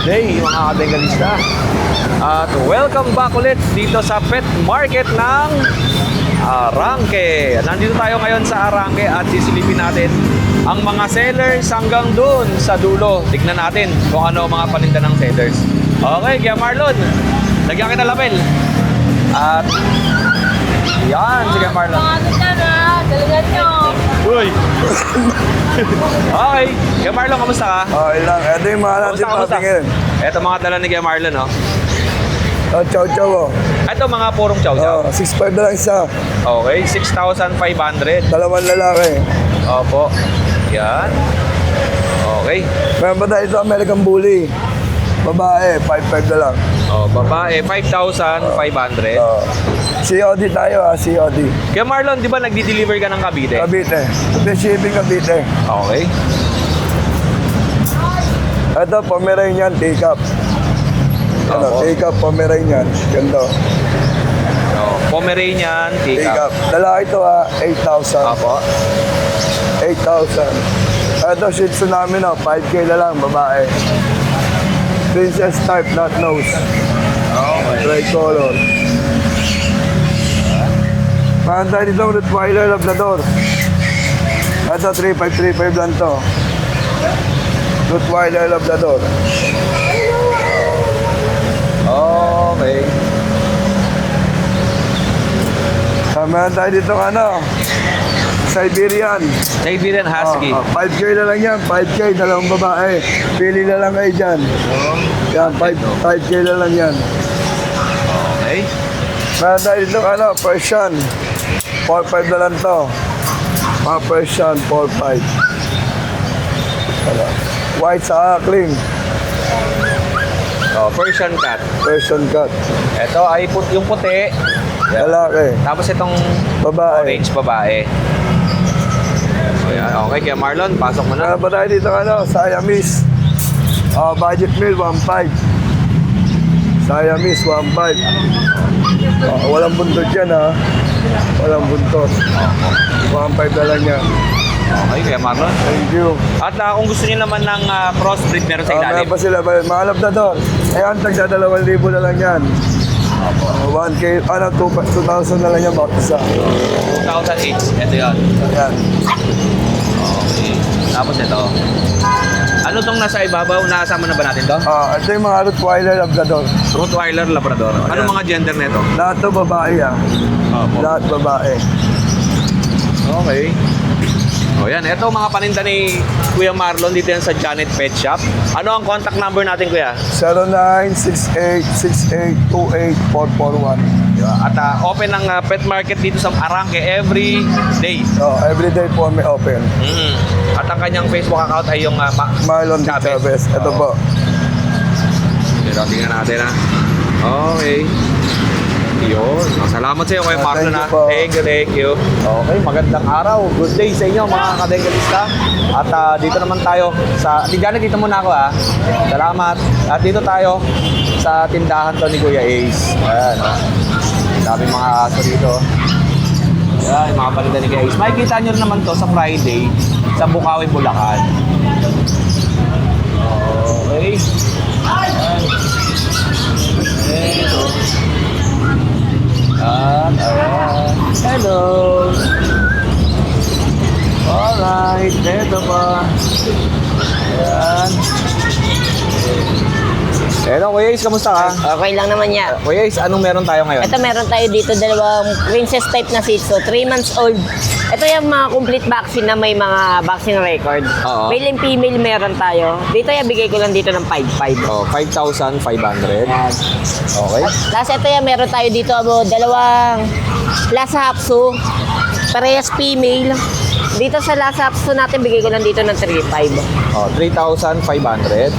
day mga kabengalista. At welcome back ulit dito sa pet market ng Arangke. Nandito tayo ngayon sa Arangke at sisilipin natin ang mga sellers hanggang dun sa dulo. Tignan natin kung ano mga paninda ng sellers. Okay, kaya Marlon, lagyan kita lapel. At yan, sige Marlon. Talagan nyo. Uy! Okay, kaya Marlon, kamusta ka? Okay lang. Ito yung mga natin Kamusta? patingin. Ito mga dala ni Kuya Marlon, oh. Oh, chow chow oh. Ito mga purong chow-chow. Oh, 6'5 na lang isa. Okay, 6,500. Dalawang lalaki. Opo. Yan. Okay. Meron pa tayo ito, American Bully. Babae, 5'5 na lang. Oh, babae, 5,500. COD tayo COD. Kaya Marlon, di ba nagdi-deliver ka ng Cavite? Cavite. Free shipping Cavite. Okay. Ito, Pomeranian, take-up. Ano, Opo. take-up, Pomeranian. Ganito. Oh, Pomeranian, Take-up. take-up. Lalaki ito 8,000. Opo. 8,000. Ito, Shih Tzu namin 5K na lang, babae. Princess type, not nose. Okay. Tricolor. Meron tayo dito Rottweiler Labrador. Ito, 3,535 lang to. Rottweiler Labrador. Okay. Meron tayo dito Siberian. Siberian Husky. 5K na lang yan, 5K, dalawang babae. Pili na lang kayo dyan. Yan, 5K na lang yan. Okay. Meron tayo dito Persian. 4,500 na lang to. Mga Persian, 4,500. White sa clean. Oh, Persian cat. Persian cat. Ito ay yung puti. Lalaki. Tapos itong Babae. orange babae. So, yan. Okay, kaya Marlon, pasok mo na. Meron pa tayo dito Siamese. Budget meal, 1,500. Siamese, 1,500. Walang buntot yan Walang buntot. 1,500 na lang yan. Okay, kaya Marlon. Thank you. At kung gusto niyo naman ng crossbreed, meron sa Meron ilalim. pa sila, mga labrador. Ayan, tagda 2,000 na lang yan. 1K, 2,000 na lang yan, bawat isa. 2,000 each. Ito yun. Ayan. Okay. Tapos ito. Ano tong nasa ibabaw? Nakasama na ba natin to? Ito yung mga Rottweiler Labrador. Rottweiler Labrador. Ano mga gender nito? Lahat to babae Lahat babae. Okay. O yan, ito mga paninda ni Kuya Marlon dito yan sa Janet Pet Shop. Ano ang contact number natin, Kuya? 0968-6828-441. At open ang pet market dito sa Arangke every day. Everyday po may open. At ang kanyang Facebook account ay yung Marlon Chavez. Ito po. Pero tingnan natin Okay. Yun. Salamat sa iyo kay Marlon Thank you po. Thank you. Okay, magandang araw. Good day sa inyo mga kadengalista. At dito naman tayo sa... Janet, dito muna ako Salamat. At dito tayo sa tindahan to ni Kuya Ace. Ayan. Dami mga aso dito. Ayan, yung mga paninda ni Kuya Ace. Makikita nyo naman to sa Friday sa Bukawi, Bulacan. Okay. Ayan. Ito. Ayan. Hello. Alright, eto pa. Ayan. Eto, Kuya Ace, kamusta ka? Okay lang naman yan. Kuya Ace, anong meron tayo ngayon? Ito meron tayo dito dalawang princess type na Shih Tzu, 3 months old. Ito yung mga complete vaccine na may mga vaccine record. Oo. Male and female meron tayo. Dito bigay ko lang dito ng 5,500. Oh, 5,500. Yan. Okay. Tapos ito meron tayo dito dalawang Lhasa Apso. Parehas female. Dito sa Lhasa Apso natin, bigay ko lang dito ng 3,500. Oh, 3,500.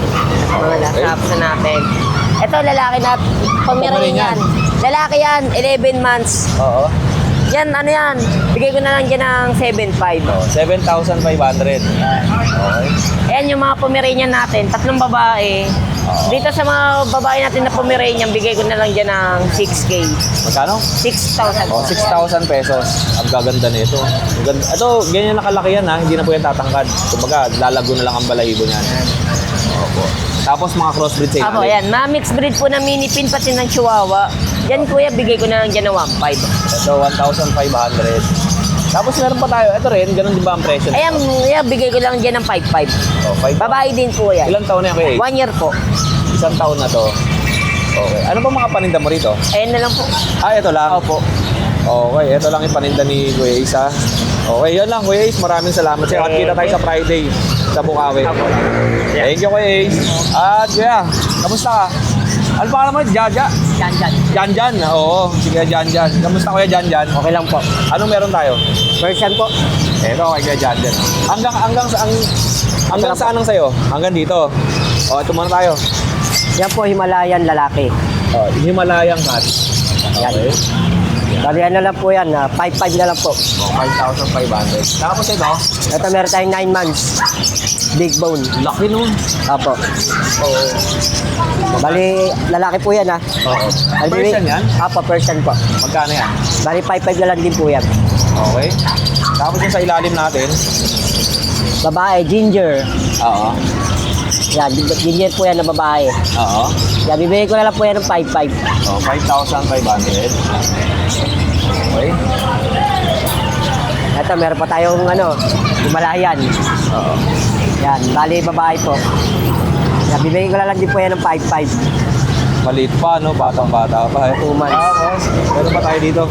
Mga Lhasa Apso natin. Ito lalaki na Pomeranian. Lalaki yan, 11 months. Oo. Yan, ano yan? Bigay ko na lang dyan ng 7,500. Oh, 7,500. Okay. Ayan yung mga Pomeranian natin, 3 babae. Dito sa mga babae natin na Pomeranian, bigay ko na lang dyan ng 6K. Magkano? 6,000. Oh, 6,000 pesos. Ang gaganda nito. Ito, ganyan nakalaki yan ha. Hindi na po yan tatangkad. Kumbaga, lalago na lang ang balahibo niyan. Opo. Tapos mga crossbreed sa Apo, ilalim. yan. Mga mixed breed po na mini pin pati ng chihuahua. Yan kuya, bigay ko na lang dyan ng 1.5. Ito, 1,500. Tapos meron pa tayo. Ito rin, ganun din ba ang presyo? Ayan, bigay ko lang dyan ng 5.5. Oh, 5,000. Babae din po yan. Ilang taon na yan, Kuya Ace? 1 year po. Isang taon na to. Okay. Ano ba mga paninda mo rito? Ayan na lang po. Ito lang. Opo. Okay, ito lang yung paninda ni Kuya Ace, ha? Okay, yan lang, Kuya Ace. Maraming salamat sa'yo. At kita tayo sa Friday sa Bukawi. Opo. Thank you, Kuya Ace. At Kuya, kamusta ka? Ano pa naman? Jaja? Dyan. Jan. Oo, sige Jan. Kamusta Kuya Jan? Okay lang po. Anong meron tayo? Version po. Ito, kay Kuya Jan. Hanggang saan ang sa'yo? Hanggang dito. Ito muna tayo. Yan po, Himalayan lalaki. Himalayang cat. Okay. Bali, ano lang po yan, 5.5 na lang po. 5,500. Tapos ito, Ito meron tayong 9 months. Big bone. laki nun. Apo. Oo. Bali, lalaki po yan ha. Oo. Bali, Persian yan? Apo, Persian po. Magkano yan? Bali, 5.5 na lang din po yan. Okay. Tapos yung sa ilalim natin. Babae, ginger. Oo. Yan, ginger po yan na babae. Oo. Yan, bibigay ko na lang po yan ng 5.5. 5,500. Okay. Ito, meron pa tayong Himalayan. Oo. Yan, bali, babae po. Yan, bibigay ko na lang din po yan ng 5.5. Maliit pa, no? Batang-bata pa. 2 months. Tapos, meron pa tayo dito.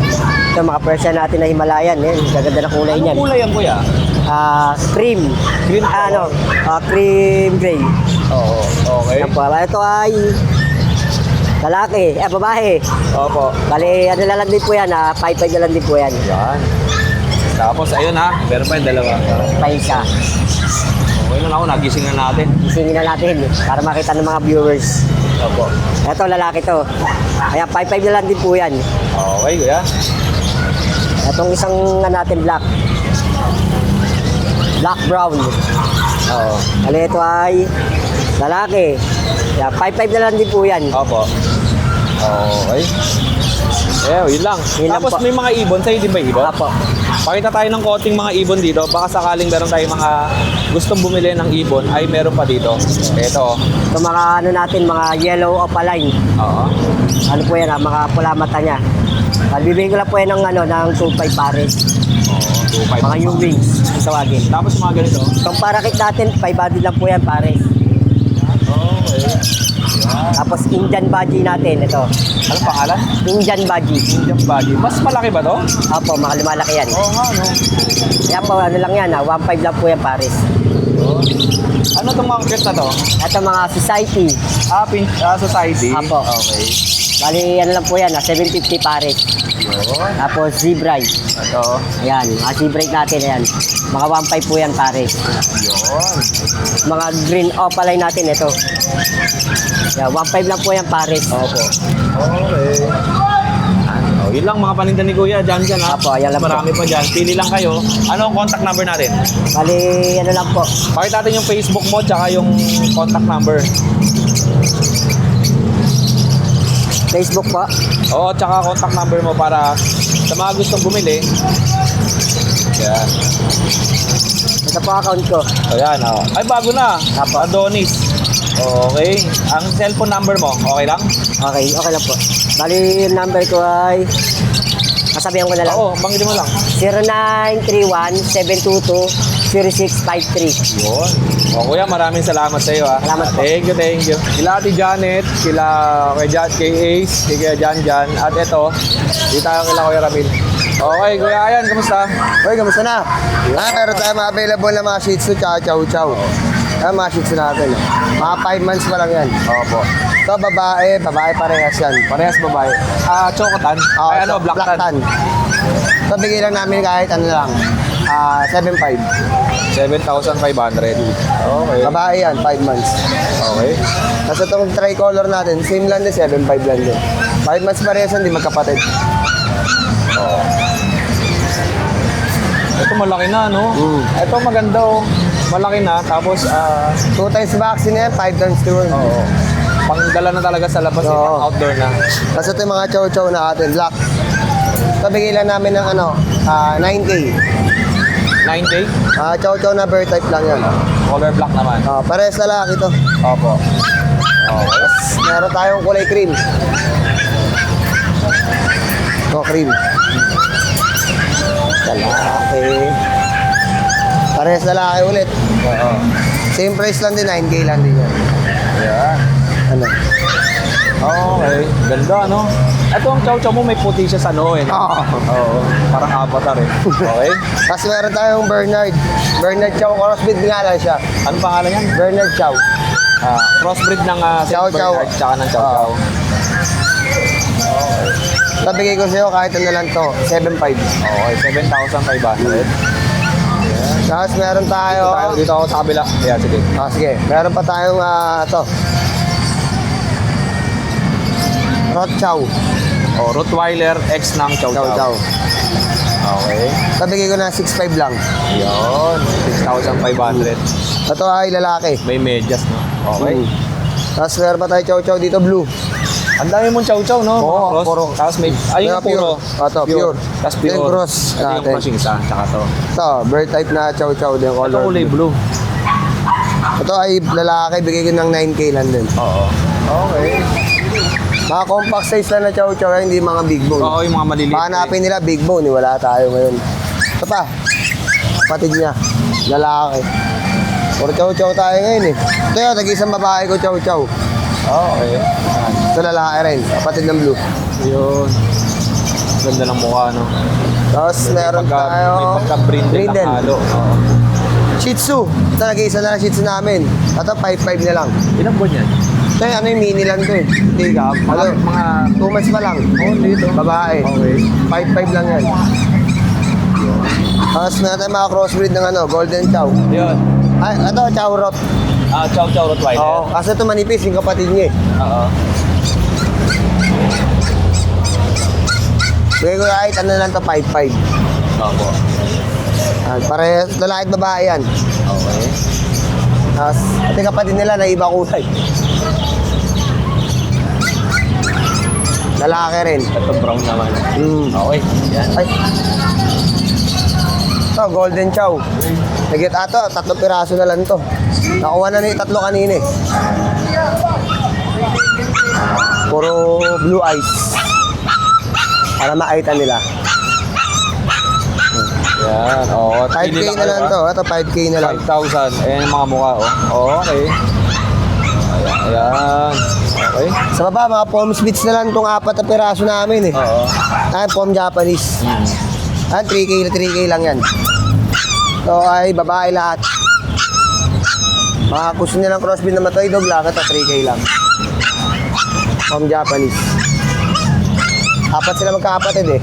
Ito, mga Persian natin na Himalayan. Yan, gaganda na kulay niyan. Anong kulay yan, Kuya? Cream. Green po. Cream gray. Oo. Okay. Yan po. Ito ay lalaki. Babae. Opo. Bali, ano na lang din po yan. 5.5 na lang din po yan. Yan. Tapos, ayun ha. Meron pa yung dalawa. Paisa. Okay na ako. Nagising na natin. Isingin na natin para makita ng mga viewers. Opo. Ito, lalaki to. Kaya 5.5 na lang din po yan. Okay, Kuya. Itong isang natin black. Black brown. Oo. Bali, ito ay lalaki. Kaya 5.5 na lang din po yan. Opo. Okay. Yun lang. Yun lang Tapos po. may mga ibon. Sa'yo din ba ibon? Apo. Pakita tayo ng konting mga ibon dito. Baka sakaling meron tayong mga gustong bumili ng ibon, ay meron pa dito. Ito. Ito mga natin, mga yellow opaline. Oo. Ano po yan, mga pula mata niya. Bibigyan ko lang po yan ng 2.5 pares. Oo, 2,500. Mga new wings, ang tawagin. Tapos mga ganito. Itong parakit natin, 500 lang po yan pares. Okay. Tapos Indian Baji natin, ito. Ano pangalan? Indian Baji. Indian Baji. Mas malaki ba to? Apo, mga lumalaki yan. Oo nga, no? Kaya po, ano lang yan, 1.5 lang po yan pares. Ano itong mga cute na to? Ito mga society. Society. Apo. Okay. Bali, ano lang po yan, 750 pares. Yun. Tapos Z-Bright. Ito. Ayan, mga Z-Bright natin, ayan. Mga 1.5 po yan pares. Yun. Mga green opaline natin, ito. Yeah, 1.5 lang po yan pares. Opo. Okay. Yun lang mga paninda ni Kuya. Dyan ha. Apo, yan lang po. Marami pa dyan. Pili lang kayo. Ano ang contact number natin? Bali, ano lang po. Pakita natin yung Facebook mo tsaka yung contact number. Facebook po. Oo, tsaka contact number mo para sa mga gustong bumili. Yan. Ito po account ko. Ayan, oh. Ay, bago na. Apo. Adonis. Okay. Ang cellphone number mo, okay lang? Okay, okay lang po. Bali, yung number ko ay... Masabihan ko na lang. Oo, banggitin mo lang. 0931-722-0653. Yun. O kuya, maraming salamat sa iyo ha. Salamat po. Thank you. Kila Ate Janet, kay Ace, kay Kuya Jan. At ito, di tayo kila Kuya Ramil. Okay, Kuya Ayan, kamusta? Uy, kamusta na? Meron tayo mga available na mga Shih Tzu tsaka Chow Chow. Mga Shih Tzu natin. Mga 5 months pa lang yan. Opo. Ito, babae parehas yan. Parehas babae. Chocotan? Ay ano, black tan. Ito, bigay lang namin kahit ano lang. 7.5. 7,500. Okay. Babae yan, 5 months. Okay. Tapos itong tricolor natin, same lang din, 7.5 lang din. 5 months parehas yan, di magkapatid. Ito malaki na, no? Ito maganda, oh. Malaki na. Tapos, 2 times vaccine yan, 5 times tour. oo. Pangdala na talaga sa labas, Oo. pang outdoor na. Tapos ito yung mga chow-chow na atin, black. Ito, bigay lang namin ng 9K. 9K? Chow-chow na bird type lang yan. Color black naman. Parehas lalaki to. Opo. Okay. Tapos meron tayong kulay cream. Ito, cream. Lalaki. Parehas lalaki ulit. Oo. Same price lang din, 9K lang din yan. Yan. Ano? Okay. Ganda, no? Ito ang chow chow mo, may puti siya sa noo, eh. Oo. Oo. Parang avatar, eh. Okay. Tapos meron tayong Bernard. Bernard Chow, crossbreed nga lang siya. Ano pangalan yan? Bernard Chow. Crossbreed ng Chow Saint Chow. Bernard tsaka ng chow chow. Nabigay ko sa'yo kahit ano lang to, 7.5. Okay, 7,500. Tapos meron tayo... Dito ako sa kabila. Ayan, sige. Sige. Meron pa tayong to. Rot Chow. Oh, Rottweiler X ng chow Chow chow. Chow. Okay. Nabigay ko na 6.5 lang. Yun. 6,500. Ito ay lalaki. May medyas, no? Okay. Tapos meron pa tayo Chow Chow dito, blue. Ang dami mong chow chow, no? Oo, Mga cross. puro. Tapos may... Ayun, Mga puro. pure. Ito, pure. Tapos Ito pure. yung cross Ito yung natin. crossing isa. Tsaka to. Ito, bird type na Chow Chow din, Ito color. kulay blue. Ito ay lalaki, bigay ko ng 9K lang din. Oo. Okay. Mga compact size lang na Chow Chow, hindi mga big bone. Oo, yung mga maliliit. Pahanapin nila big bone, wala tayo ngayon. Ito pa, kapatid niya, lalaki. Puro Chow Chow tayo ngayon eh. Ito yun, nag-isang babae ko Chow Chow. Okay. Ito lalaki rin, kapatid ng blue. Yun. Ganda ng mukha, no? Tapos meron tayo May pagka-brindle Brindle. na halo. Oo. Shih Tzu. Ito nag-iisa na lang Shih Tzu namin. Ito 5.5 na lang. Ilang buwan yan? Ito yung ano yung mini lang to eh. Hindi ka. Mga 2 months pa lang. dito. Babae. Okay. 5.5 lang yan. Tapos meron tayong mga crossbreed ng ano, Golden Chow. Yun. Ay, ito, Chow Rot. Chow Chow Rottweiler. Oo, kasi ito manipis, yung kapatid niya eh. Oo. Bigay ko kahit ano lang to, 5.5. Opo. Parehas, lalaki at babae yan. Okay. Tapos, ito yung kapatid nila na iba kulay. Lalaki rin. Ito brown naman. Okay. Yan. Ay. Ito, Golden Chow. Nagit ato, 3 piraso na lang to. Nakuha na ni 3 kanina eh. Puro blue eyes. Para makita nila. Yan. Oo. 5K na lang to. Ito, 5K na lang. 5,000. Ayan yung mga mukha, oh. Okay. Ayan. Okay. Sa baba, mga Pom Spits na lang itong 4 na piraso namin eh. Oo. Ay, Pom Japanese. 3K lang yan. Ito ay babae lahat. Mga gusto nilang crossbreed na matoy dog lang, ito 3K lang. Pom Japanese. 4 sila magkakapatid eh.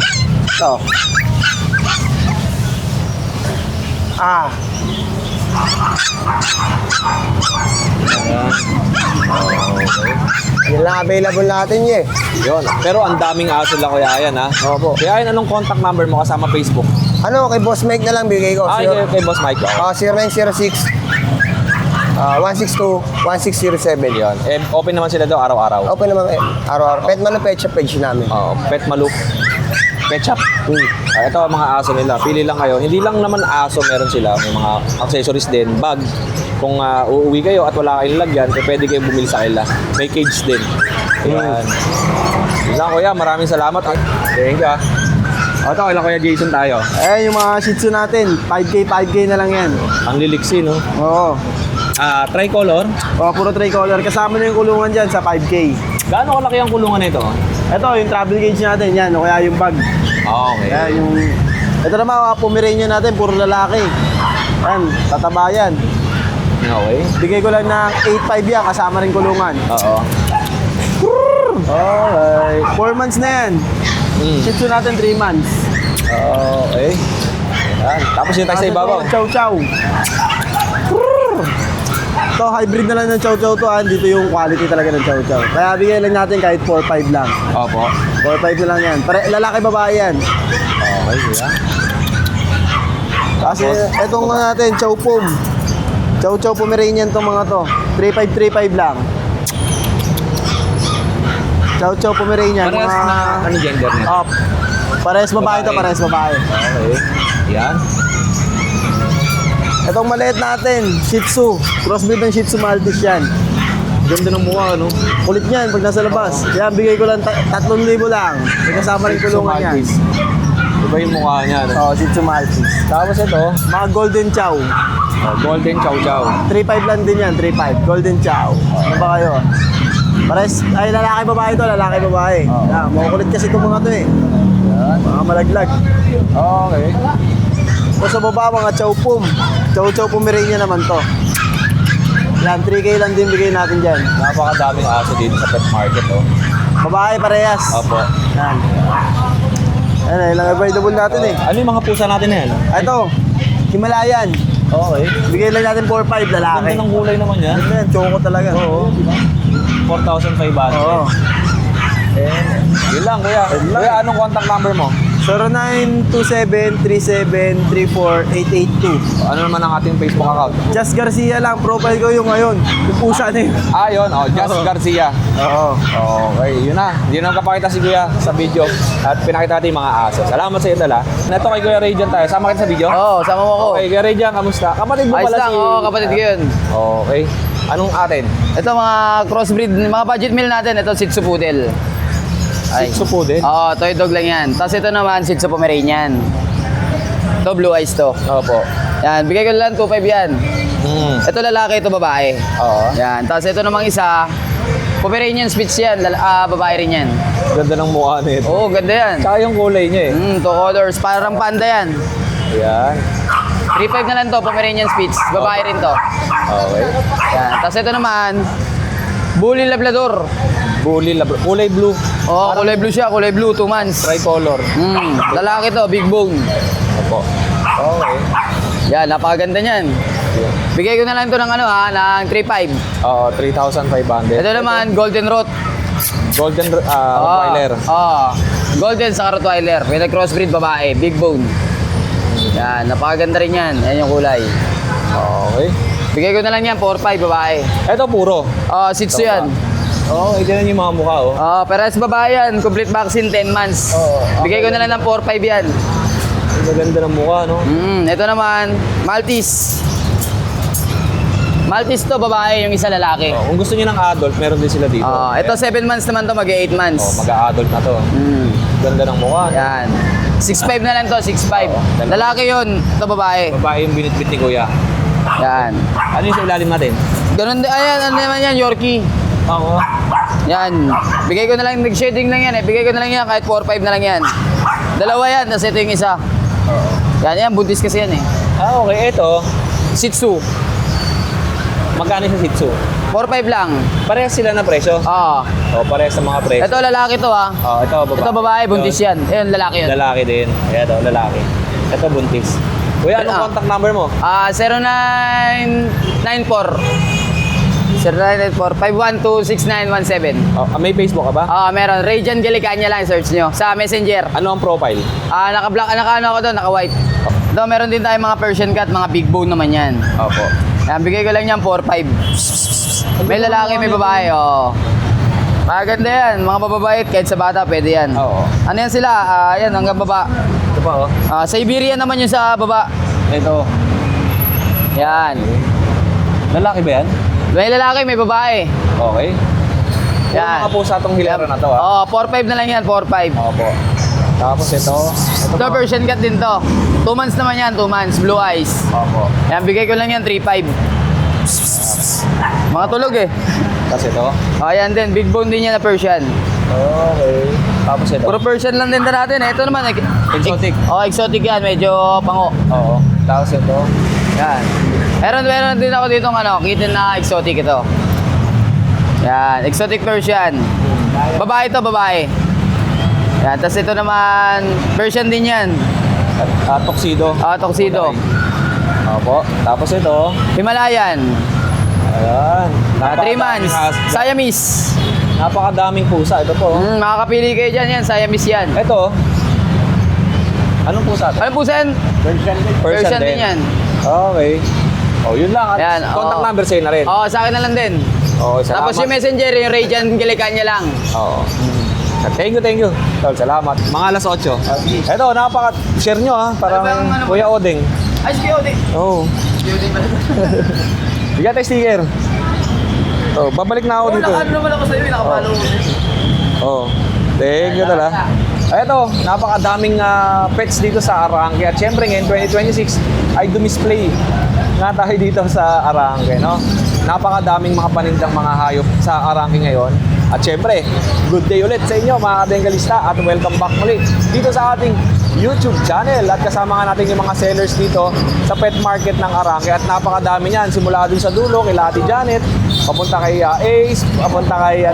Ito. Ayan. Yan lang available natin eh. Yun. Pero ang daming aso lang, Kuya Ayan, ha? Opo. Kuya Ayan, anong contact number mo kasama Facebook? Ano, kay Boss Mike na lang bigay ko. Kay Boss Mike. Okay. 0906 162 1607. Yun. Open naman sila doon araw-araw. Open naman eh. Araw-araw. Pet man ang pet shop page namin. Oo. Pet Maluk. Pet shop. Ito ang mga aso nila. Pili lang kayo. Hindi lang naman aso meron sila. May mga accessories din. Bag. Kung uuwi kayo at wala kayong lagyan, pwede kayo bumili sa kanila. May cage din. Ayan. Yun lang, Kuya. Maraming salamat. Thank you, ha. Ito, kailan Kuya Jason tayo. Eh, yung mga Shih Tzu natin, 5K na lang yan. Ang liliksi, no? Oo. Tricolor. Puro tricolor. Kasama na yung kulungan dyan sa 5K. Gaano kalaki ang kulungan nito? Ito, yung travel gauge natin, yan. O kaya yung bag. Okay. Yan, yung... Ito naman, mga Pomeranian natin, puro lalaki. Yan, tataba yan. Okay. Bigay ko lang ng 8.5 yan, kasama rin kulungan. Oo. Alright. 4 months na yan. Shih Tzu natin, 3 months. Okay. Ayan. Tapos yung tayo sa ibabaw. Chow Chow. Ito, hybrid na lang ng Chow Chow to. Dito yung quality talaga ng Chow Chow. Kaya bigay lang natin kahit 4.5 lang. Opo. 4.5 na lang yan. Lalaki babae yan. Okay, Kuya. Kasi etong mga natin, Chow Pom. Chow Chow Pomeranian tong mga to. 3.5 lang. Chow Chow Pomeranian. Parehas mga... na, ano gender nito? Up. Parehas babae to, Babae. parehas babae. Okay. Yan. Itong maliit natin, Shih Tzu. Crossbreed ng Shih Tzu Maltese yan. Ganda ng mukha, no? Kulit yan pag nasa labas. Yan, bigay ko lang 3,000 lang. May kasama rin kulungan yan. Maltese. Iba yung mukha niya, no? Oo, Shih Tzu Maltese. Tapos ito, Mga Golden Chow. Golden Chow Chow. 3,500 lang din yan, 3,500. Golden Chow. Ano ba kayo? Pares, ay lalaki babae to, lalaki babae. Yan, makukulit kasi itong mga to eh. Mga malaglag. Okay. O sa baba, mga Chow Pum. Chow Chow Pomeranian naman to. Yan, 3K lang din bigay natin dyan. Napakadaming aso dito sa pet market, oh. Babae, parehas. Opo. Yan. Yan, ilang available natin eh. Ano yung mga pusa natin na yan? Ito, Himalayan. Okay. Bigay lang natin 4,500 lalaki. Ganda ng kulay naman yan. Ganda yan, choco talaga. Oo. 4,500. Oo. Yun lang, kuya. Kuya, anong contact number mo? 0927-3734-882. Ano naman ang ating Facebook account? Just Garcia lang, profile ko yung ngayon. Yung pusa na yun. Yun. Oh, Just Garcia. Oo. Okay, yun na. Yun ang kapakita si Kuya sa video. At pinakita natin yung mga aso. Salamat sa iyo, Dala. Ito kay Kuya Ray dyan tayo. Sama kita sa video? Oo, sama mo ako. Okay, Kuya Ray dyan, kamusta? Kapatid mo Ayos pala lang, si... oo, kapatid ko yun. Okay. Anong atin? Ito mga crossbreed, mga budget meal natin. Ito Shih Tzu Poodle. Ay. Shih Tzu Poodle? Oo, toy dog lang yan. Tapos ito naman, Shih Tzu Pomeranian. Ito, blue eyes to. Opo. Yan, bigay ko lang 2.5 yan. Mm. Ito lalaki, ito babae. Oo. Yan, tapos ito namang isa, Pomeranian Spitz yan, babae rin yan. Ganda ng mukha nito. Oo, ganda yan. Tsaka yung kulay niya eh. Two colors, parang panda yan. Ayan. 3.5 na lang to, Pomeranian Spitz. Babae rin to. Okay. Yan, tapos ito naman, Bully Labrador. Bully, kulay blue. Oo, kulay blue siya, kulay blue, 2 months. Tricolor. Lalaki to, big bone. Opo. Okay. Yan, napakaganda niyan. Bigay ko na lang to ng ng 3.5. Oo, 3,500. Ito naman, Golden Rot. Golden Rottweiler. Golden sa Rottweiler. May nag-crossbreed babae, big bone. Yan, napakaganda rin yan. Yan yung kulay. Okay. Bigay ko na lang yan, 4.5 babae. Ito puro. Shih Tzu yan. Oo, ito na yung mga mukha, oh. Perez babae yan, complete vaccine, 10 months. Bigay ko na lang ng 4.5 yan. Maganda ng mukha, no? Ito naman, Maltese. Maltese to, babae, yung isa lalaki. Kung gusto niyo ng adult, meron din sila dito. Ito 7 months naman to, mag-8 months. Mag-a-adult na to. Ganda ng mukha. No? Yan. 6.5 na lang to, 6.5. Lalaki yun, ito babae. Babae yung binitbit ni Kuya. Yan. Ano yung sa ilalim natin? Ganun din, ayan, ano naman yan, Yorkie. Oo. Yan. Bigay ko na lang, nag-shading lang yan eh. Bigay ko na lang yan, kahit 4.5 na lang yan. Dalawa yan, tapos ito yung isa. Yan, buntis kasi yan eh. Okay. Ito, Shih Tzu. magkano sa Shih Tzu? 4.5 lang. Parehas sila na presyo? Oo. Parehas sa mga presyo. Ito lalaki to ah. Ito babae. Ito babae, buntis yan. Ayun, lalaki yun. Lalaki din. Ayan ito, lalaki. Ito buntis. Kuya, anong contact number mo? 0994 0994-512-6917. May Facebook ka ba? Meron. Rayjan Galicania lang, search nyo. Sa Messenger. Ano ang profile? Naka-black, ako doon, naka-white. Ito, meron din tayong mga Persian cat, mga big bone naman yan. Opo. Yan, bigay ko lang yan 4.5. May lalaki, may babae, Maganda yan, mga bababait, kahit sa bata, pwede yan. Oo. Ano yan sila? Yan, hanggang baba. Ito pa, oh. Siberian naman yung sa baba. Ito. Yan. Lalaki ba yan? May lalaki, may babae. Okay. Yan. Mga pusa itong hilera na to, 4.5 na lang yan, 4.5. Opo. Tapos ito. Ito, Persian cat din to. 2 months naman yan, 2 months, blue eyes. Opo. Yan, bigay ko lang yan, 3.5. Mga tulog eh. Tapos ito. Yan din, big bone din yan na Persian. Okay. Tapos ito. Puro Persian lang din na natin. Ito naman, Exotic. exotic yan, medyo pango. Oo. Tapos ito. Yan. Meron din ako dito kitten na exotic ito. Yan, exotic Persian. Babae to, babae. Yan, tapos ito naman, Persian din yan. Tuxedo. Tuxedo. Opo. Tapos ito. Himalayan. Ayan. 3 months. Siamese. Napakadaming pusa. Ito po. Makakapili kayo dyan yan, Siamese yan. Ito. Anong pusa ito? Ano po sen? Persian din yan. Okay. Yun lang. At Yan, contact number sa'yo na rin. Sa akin na lang din. Okay, salamat. Tapos yung messenger, yung Rayjan Galicania lang. Oo. Thank you. Tol, salamat. Mga alas 8. Ito, napaka-share nyo ha. Parang Ano ba yung ano Kuya Odeng. Ay, sige, Odi. Oo. Bigyan tayo sticker. Oh, babalik na ako dito. naman ako sa'yo, nakapalo ko. Oh, thank you talaga. Eto, napakadaming pets dito sa Arangke. At syempre ngayon, 2026, ay dumisplay nga tayo dito sa Arangke, no? Napakadaming mga panindang mga hayop sa Arangke ngayon. At syempre, good day ulit sa inyo mga kabengalista at welcome back muli dito sa ating YouTube channel. At kasama nga natin yung mga sellers dito sa pet market ng Arangke. At napakadami niyan, simula dun sa dulo, kay Ate Janet, papunta kay Ace, papunta kay,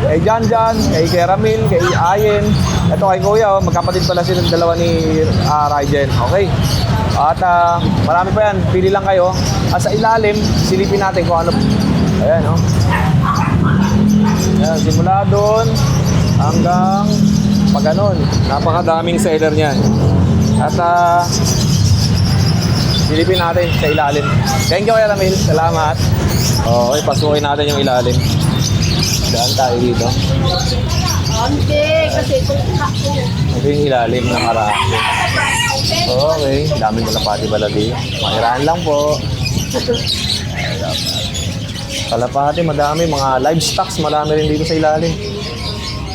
kay Janjan, kay Keramil, kay Ayen. Ito kay Kuya, magkapatid pala silang dalawa ni Raiden. Okay. At marami pa yan, pili lang kayo. At sa ilalim, silipin natin kung ano. Ayan, no? Ayan, simula doon hanggang pag ganun. Napakadaming seller niyan. At silipin natin sa ilalim. Thank you, Kuya Ramil. Salamat. Okay, pasukin natin yung ilalim. Daan tayo dito. Hindi, kasi kung Ito yung ilalim ng Arangke. Okay, daming kalapati baladi. Makiraan lang po. Kalapati, madami. Mga livestocks, madami rin dito sa ilalim.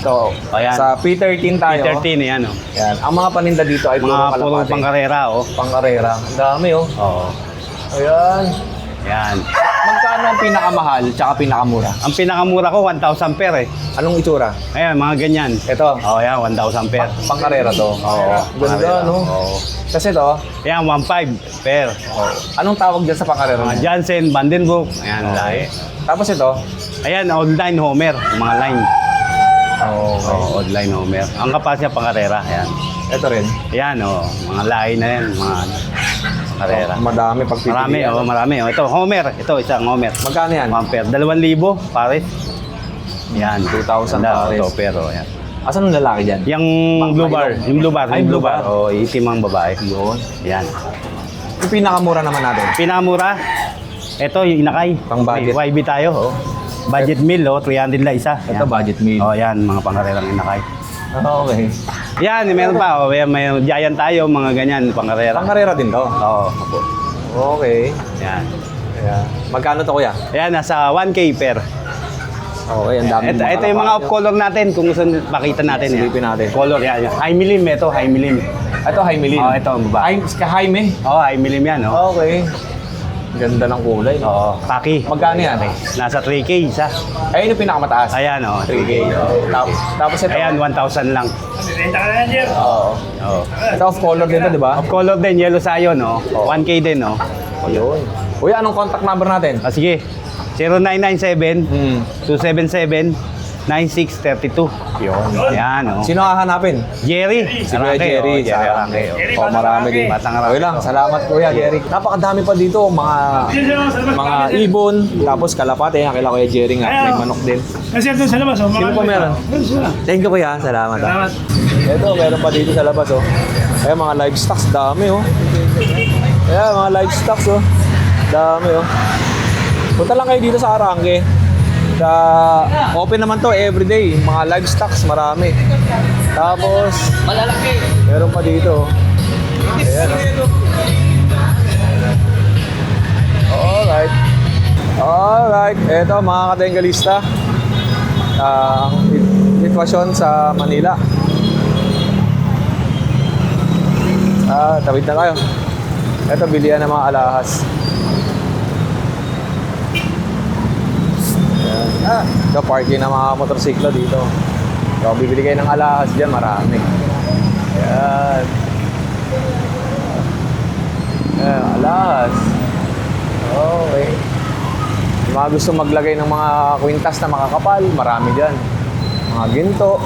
So, Ayan. sa P13 tayo. P13 yan, oh. Yan. Ang mga paninda dito ay puro Mga puro kalapati. pangkarera, oh. Pangkarera. Ang dami, oh. Oo. Ayan. Yan. Magkano ang pinakamahal tsaka pinakamura? Ang pinakamura ko, 1,000 per eh. Anong itsura? Ayan, mga ganyan. Ito. Oh, yan, 1,000 per. Pangkarera to. Oo. Ganda, pangkarera. no? Oo. Kasi to, Yan, 1,500 per. anong tawag dyan sa pangkarera? Mga niya? Jansen, Vandenbroek. Ayan, lahi. Tapos ito, Ayan, online homer. Mga line. okay. Oh, online homer. Ang kapas niya pangkarera. Ayan. Ito rin. Ayan, oh. Mga lahi na yan. Mga karera. Madami pagpipilian. Marami, oh, marami. Oh. Ito, homer. Ito, isang homer. Magkano yan? 1 per. 2,000 pares. Yan. 2,000 Ganda, pares. Ito, pero, yan. Asan yung lalaki dyan? Yung blue bar, yung blue bar, Ay, yung blue blue bar. bar. Oh, itim ang babae. Yun. Yan. Yung pinakamura naman natin. Pinakamura, ito yung inakay. Pang budget. YB tayo, oh. Budget meal, oh, 300 lang isa. Ito, budget meal. Oh, yan, mga pangkarerang inakay. Okay. Yan, meron pa, oh, may giant tayo, mga ganyan, pangkarera. Pangkarera din to. Oo, Okay. yan. Ayan. Magkano to, kuya? Yan, nasa 1K per. Okay, ang dami. Ito yung mga off-color natin, kung gusto makita natin. Yan. Silipin natin. Color, yan. High milim, ito, high milim. Ito, high milin. Oh, ito, ang babae. Jaime. Oh, high milim yan, oh. Okay. Ganda ng kulay. Oo, kaki. Magkano yan? Nasa 3K isa. Ayun yung pinakamataas. Ayan, oh, 3K. Tapos ito. Ayan, 1,000 lang. Oo. Oh. Ito off color din to, di ba? Of color din, yellow sayon, no? 1K din, no? Ayun. Kuya, anong contact number natin? Ah, sige. 0997 Hmm. 277 9632. Yun. Ayan, oh. Sino hahanapin? Jerry. Si Kuya Jerry. Jerry Arangke. Oh, marami din. Batang Arangke. Okay lang. Salamat, Kuya Jerry. Napakadami pa dito. Mga ibon. Tapos kalapate. Kila Kuya Jerry nga. May manok din. Kasi doon sa labas, oh. Sino pa meron? Thank you, Kuya. Salamat. Salamat. Ito, meron pa dito sa labas, oh. Ayan, mga livestocks. Dami, oh. Ayan, mga livestocks, oh. Dami, oh. Punta lang kayo dito sa Arangke. Open naman to everyday. Mga livestocks, marami. Tapos, Malalaki. meron pa dito. Ayan, oh. Alright. Alright. Ito, mga katengalista. Ang sitwasyon sa Manila. Tawid na tayo. Ito, bilihan ng mga alahas. Ito, parking ng mga motorsiklo dito. So, bibili kayo ng alahas dyan, marami. Ayan. Ayan, alahas. Okay. Yung mga gusto maglagay ng mga kwintas na makakapal, marami dyan. Mga ginto.